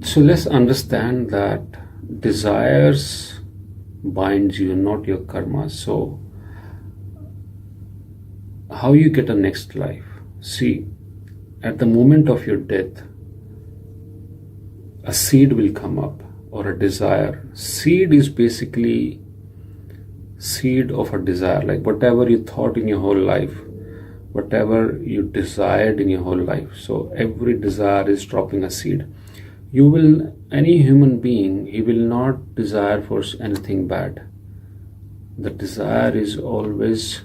So let's understand that desires binds you, not your karma. So how you get a next life? See, at the moment of your death, a seed will come up or a desire. Seed is basically seed of a desire, like whatever you thought in your whole life, whatever you desired in your whole life. So every desire is dropping a seed. You will, any human being, he will not desire for anything bad. The desire is always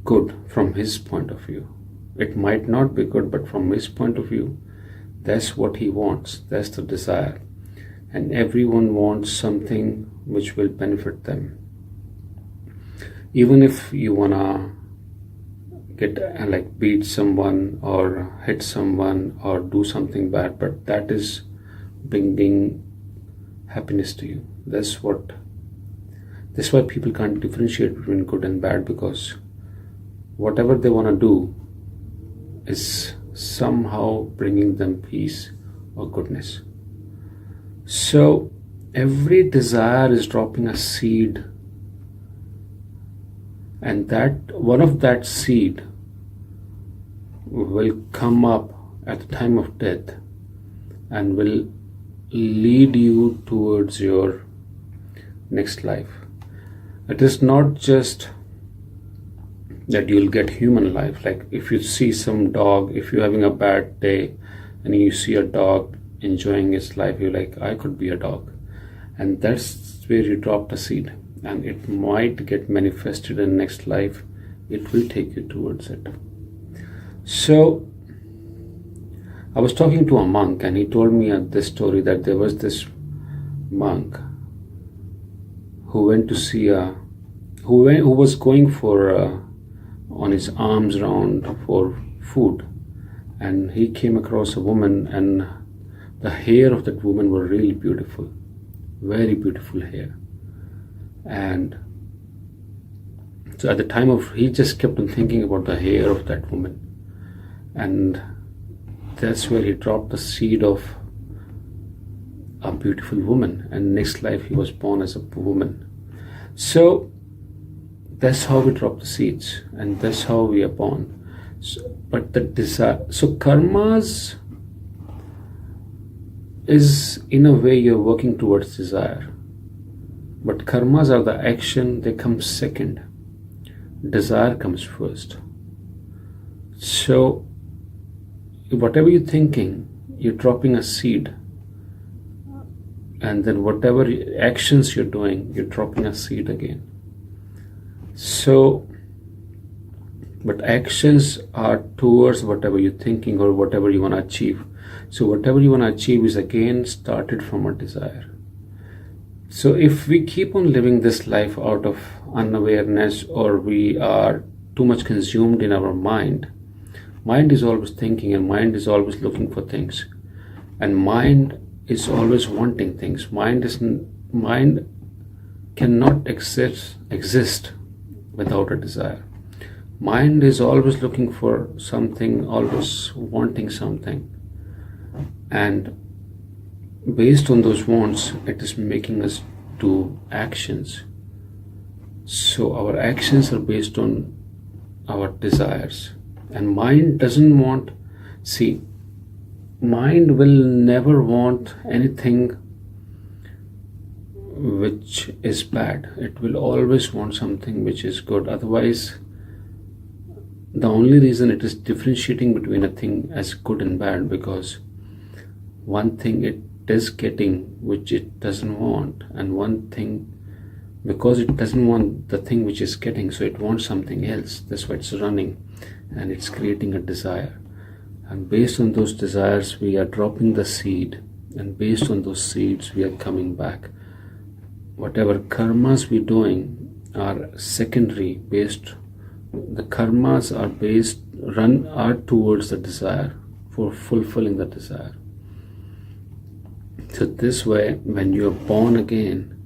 good from his point of view. It might not be good, but from his point of view, that's what he wants. That's the desire. And everyone wants something which will benefit them. Even if you wanna get like beat someone or hit someone or do something bad, but that is bringing happiness to you. That's why people can't differentiate between good and bad, because whatever they want to do is somehow bringing them peace or goodness. So every desire is dropping a seed, and that one of that seed will come up at the time of death and will lead you towards your next life. It is not just that you'll get human life. Like if you see some dog, if you're having a bad day and you see a dog enjoying its life, you're like, I could be a dog. And that's where you dropped a seed, and it might get manifested in next life. It will take you towards it. So I was talking to a monk, and he told me this story, that there was this monk who went to see who was going for on his arms round for food, and he came across a woman, and the hair of that woman were really beautiful, very beautiful hair. And so at the time of, he just kept on thinking about the hair of that woman, and that's where he dropped the seed of a beautiful woman, and next life he was born as a woman. So that's how we drop the seeds, and that's how we are born. But the desire, so karmas is, in a way, you're working towards desire, but karmas are the action, they come second. Desire comes first. So whatever you're thinking, you're dropping a seed, and then whatever actions you're doing, you're dropping a seed again. So, but actions are towards whatever you're thinking or whatever you want to achieve. So whatever you want to achieve is again started from a desire. So if we keep on living this life out of unawareness, or we are too much consumed in our mind is always thinking, and mind is always looking for things, and mind is always wanting things. Mind cannot exist without a desire. Mind is always looking for something, always wanting something, and based on those wants, it is making us do actions. So our actions are based on our desires, and mind doesn't want, see, mind will never want anything which is bad. It will always want something which is good. Otherwise, the only reason it is differentiating between a thing as good and bad, because one thing it is getting which it doesn't want, and one thing, because it doesn't want the thing which is getting, so it wants something else. That's why it's running, and it's creating a desire. And based on those desires, we are dropping the seed, and based on those seeds, we are coming back. Whatever karmas we're doing are secondary. The karmas are towards the desire, for fulfilling the desire. So this way, when you are born again,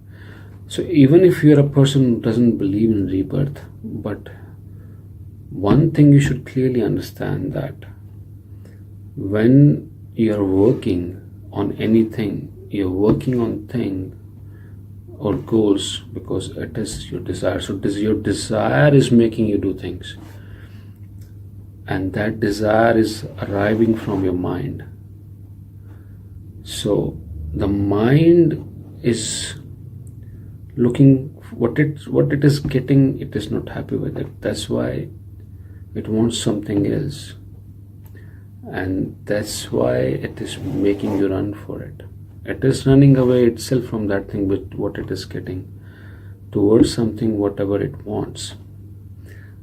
so even if you're a person who doesn't believe in rebirth, but one thing you should clearly understand, that when you're working on anything, you're working on thing or goals because it is your desire. So your desire is making you do things, and that desire is arriving from your mind. So the mind is looking what it is getting, it is not happy with it. That's why it wants something else, and that's why it is making you run for it. It is running away itself from that thing with what it is getting towards something, whatever it wants,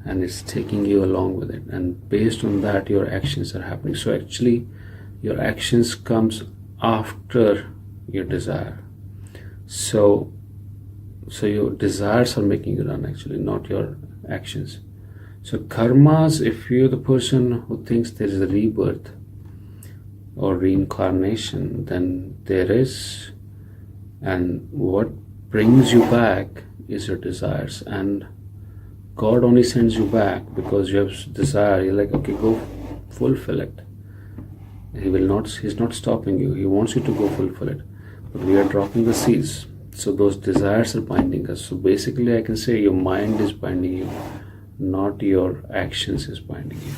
and it's taking you along with it, and based on that your actions are happening. So actually your actions comes after your desire. So your desires are making you run, actually, not your actions. So karmas, if you're the person who thinks there is a rebirth or reincarnation, then there is, and what brings you back is your desires, and God only sends you back because you have desire. You're like, okay, go fulfill it. He's not stopping you. He wants you to go fulfill it, but we are dropping the seeds. So those desires are binding us. So basically I can say your mind is binding you, not your actions is binding you.